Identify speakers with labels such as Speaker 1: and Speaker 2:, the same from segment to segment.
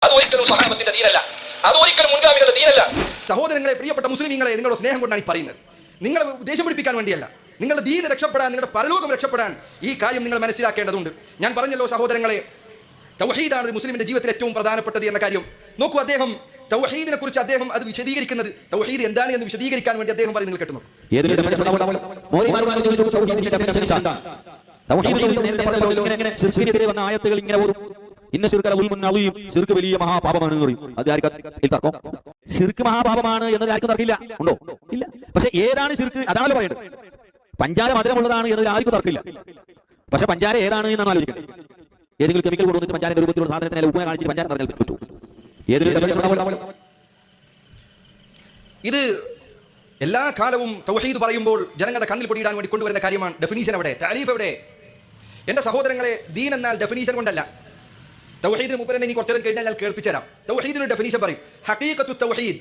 Speaker 1: അത് ഒരിക്കലും സ്വഹാബത്തിന്റെ ദീനല്ല, അത് ഒരിക്കലും മുൻഗാമികളുടെ ദീനല്ല. സഹോദരങ്ങളെ, പ്രിയപ്പെട്ട മുസ്ലിമീങ്ങളെ, നിങ്ങളുടെ സ്നേഹം കൊണ്ടാണ് ഈ പറയുന്നത്. നിങ്ങളെ ദേഷ്യം പിടിപ്പിക്കാൻ വേണ്ടിയല്ല. നിങ്ങളുടെ ദീന രക്ഷപ്പെടാൻ, നിങ്ങളുടെ പരലോകം രക്ഷപ്പെടാൻ ഈ കാര്യം നിങ്ങൾ മനസ്സിലാക്കേണ്ടതുണ്ട്. ഞാൻ പറഞ്ഞല്ലോ സഹോദരങ്ങളെ, തൗഹീദാണ് ഒരു മുസ്ലിമിന്റെ ജീവിതത്തിൽ ഏറ്റവും പ്രധാനപ്പെട്ടത് എന്ന കാര്യം. നോക്കൂ, അദ്ദേഹം തൗഹീദിനെ കുറിച്ച് അദ്ദേഹം അത് വിശദീകരിക്കുന്നത്, തൗഹീദ് എന്താണ് എന്ന് വിശദീകരിക്കാൻ വേണ്ടി അദ്ദേഹം പറയുന്നത് നിങ്ങൾ കേട്ടു.
Speaker 2: വലിയ മഹാപാപമാണ് എന്ന് പറയും. അത് തർക്കം ശിർക്ക് മഹാപാപമാണ് എന്നത് ആർക്കും തർക്കില്ല, ഉണ്ടോ? ഇല്ല. പക്ഷെ ഏതാണ് ശിർക്ക് അതാണല്ലോ പറയുന്നത്. പഞ്ചാര മധുരമുള്ളതാണ് എന്നതിൽ ആർക്കും തർക്കില്ല. പക്ഷെ പഞ്ചാര ഏതാണ് എന്നാണ് ആലോചിക്കുന്നത്. ഏതെങ്കിലും കെമിക്കൽ കൊണ്ടുവന്നിട്ട് പഞ്ചാരന്റെ രൂപത്തിലുള്ള സാധനത്തിന് ഉപ്പ കാണിച്ചിട്ട് പഞ്ചാര നിറഞ്ഞാൽ പറ്റൂ.
Speaker 1: ഇത് എല്ലാ കാലവും തൗഹീദ് പറയുമ്പോൾ ജനങ്ങളുടെ കണ്ണിൽ പൊടിയിടാൻ വേണ്ടി കൊണ്ടുവരുന്ന കാര്യമാണ്. ഡെഫിനീഷൻ എവിടെ? താരീഫ് എവിടെ? എന്റെ സഹോദരങ്ങളെ, ദീൻ എന്നാൽ ഡെഫിനീഷൻ കൊണ്ടല്ല. തൗഹീദിന് മുമ്പ് തന്നെ ഇനി കുറച്ചു നേരം കഴിഞ്ഞാൽ ഞാൻ കേൾപ്പിച്ചു തരാം. തൗഹീദിന് ഡെഫിനീഷൻ പറയും. ഹഖീഖത്തു തൗഹീദ്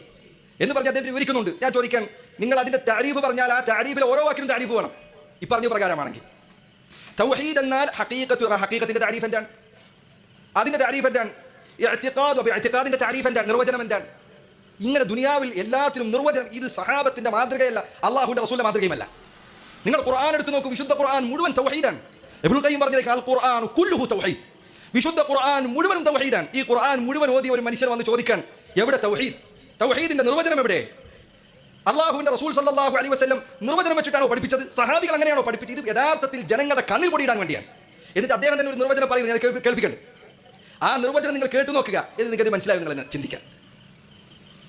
Speaker 1: എന്ന് പറഞ്ഞ് അദ്ദേഹം വിവരിക്കുന്നുണ്ട്. ഞാൻ ചോദിക്കാൻ, നിങ്ങൾ അതിന്റെ താരീഫ് പറഞ്ഞാൽ ആ താരീഫിൽ ഓരോ വാക്കിനും താരീഫ് വേണം. ഈ പറഞ്ഞ പ്രകാരമാണെങ്കിൽ തൗഹീദ് എന്നാൽ ഹഖീഖത്തിന്റെ താരീഫ് എന്താണ്? അതിന്റെ താരീഫ് എന്താണ്? ഇഅ്തിഖാദിന്റെ താരീഫ് എന്താണ്? നിർവചനം എന്താണ്? ഇങ്ങനെ ദുനിയാവിൽ എല്ലാത്തിനും നിർവചനം. ഇത് സഹാബത്തിന്റെ മാതൃകയല്ല, അള്ളാഹുവിന്റെ റസൂലിന്റെ മാതൃകയുമല്ല. നിങ്ങൾ ഖുർആൻ എടുത്ത് നോക്കൂ, വിശുദ്ധ ഖുർആൻ മുഴുവൻ തൗഹീദാണ്. ഇബ്നുൽ ഖയ്യിം പറഞ്ഞേക്കാൾ ഖുർആൻ കുല്ലുഹു തൗഹീദ്. വിശുദ്ധ ഖുർആൻ മുഴുവനും തൗഹീദാണ്. ഈ ഖുർആൻ മുഴുവൻ ഓതിയ ഒരു മനുഷ്യൻ വന്ന് ചോദിക്കാൻ, എവിടെ തൗഹീദ്? തൗഹീദിന്റെ നിർവചനം എവിടെ? അള്ളാഹുവിന്റെ റസൂൽ സല്ലല്ലാഹു അലൈഹി വസല്ലം നിർവചനം വെച്ചിട്ടാണോ പഠിപ്പിച്ചത്? സഹാബികൾ അങ്ങനെയാണോ പഠിപ്പിച്ചത്? ഇത് യഥാർത്ഥത്തിൽ ജനങ്ങളുടെ കണ്ണിൽ പൊടിയിടാൻ വേണ്ടിയാണ്. എന്നിട്ട് അദ്ദേഹം തന്നെ ഒരു നിർവചനം പറയുന്നത് ഞാൻ കേൾപ്പിക്കണ്ട്. ആ നിർവചനം നിങ്ങൾ കേട്ടു നോക്കുക. ഇത് നിങ്ങൾക്ക് മനസ്സിലാവും, നിങ്ങൾ ചിന്തിക്കാം.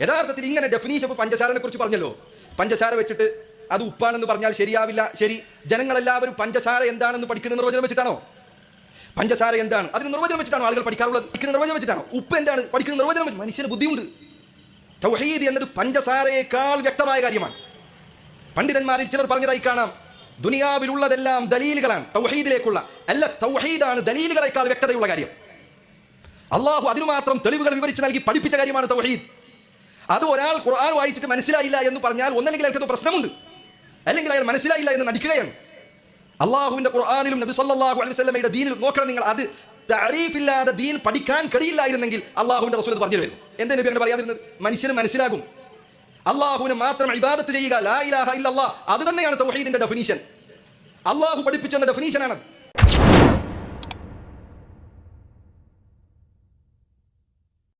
Speaker 1: യഥാർത്ഥത്തിൽ ഇങ്ങനെ ഡെഫിനീഷൻ, പഞ്ചസാരനെ കുറിച്ച് പറഞ്ഞല്ലോ, പഞ്ചസാര വെച്ചിട്ട് അത് ഉപ്പാണെന്ന് പറഞ്ഞാൽ ശരിയാവില്ല. ശരി, ജനങ്ങളെല്ലാവരും പഞ്ചസാര എന്താണെന്ന് പഠിക്കുന്ന നിർവചനം വെച്ചിട്ടാണോ? പഞ്ചസാര എന്താണ് അതിന് നിർവചനം വെച്ചിട്ടാണോ ആളുകൾ പഠിക്കാറുള്ളത്? പഠിക്കുന്ന നിർവചനം വെച്ചിട്ടാണോ? ഉപ്പ് എന്താണ് പഠിക്കുന്ന നിർവചനം വെച്ച്? മനുഷ്യന് ബുദ്ധിയുണ്ട്. തൗഹീദ് എന്നത് പഞ്ചസാരയേക്കാൾ വ്യക്തമായ കാര്യമാണ്. പണ്ഡിതന്മാരിൽ ചിലർ പറഞ്ഞതായി കാണാം, ദുനിയാവിലുള്ളതെല്ലാം ദലീലുകളാണ് തൗഹീദിലേക്കുള്ള, അല്ല തൗഹീദാണ് ദലീലുകളെക്കാൾ വ്യക്തതയുള്ള കാര്യം. അള്ളാഹു അതിനു മാത്രം തെളിവുകൾ വിവരിച്ച് നൽകി പഠിപ്പിച്ച കാര്യമാണ് തൗഹീദ്. അത് ഒരാൾ ഖുർആൻ വായിച്ചിട്ട് മനസ്സിലായില്ല എന്ന് പറഞ്ഞാൽ ഒന്നല്ലെങ്കിൽ അയാൾക്ക് പ്രശ്നമുണ്ട്, അല്ലെങ്കിൽ അയാൾ മനസ്സിലായില്ല എന്ന് നടിക്കുകയാണ്. അള്ളാഹുവിന്റെ ഖുർആനിലും നബി സല്ലല്ലാഹു അലൈഹി വസല്ലമയുടെ ദീനിൽ നോക്കണം നിങ്ങൾ. അത് തഅരീഫില്ലാതെ ദീൻ പഠിക്കാൻ കഴിയില്ലായിരുന്നെങ്കിൽ അള്ളാഹുവിന്റെ റസൂൽ പറഞ്ഞു വരും. എന്താ നബി അങ്ങനെ പറയാതിരുന്നത്? മനുഷ്യന് മനസ്സിലാകും. അള്ളാഹുവിനെ മാത്രം ഇബാദത്ത് ചെയ്യുക, ലാ ഇലാഹ ഇല്ലല്ലാഹ്, അത് തന്നെയാണ് തൗഹീദിന്റെ ഡെഫിനീഷൻ. അള്ളാഹു പഠിപ്പിച്ചെന്ന ഡെഫിനീഷനാണ്.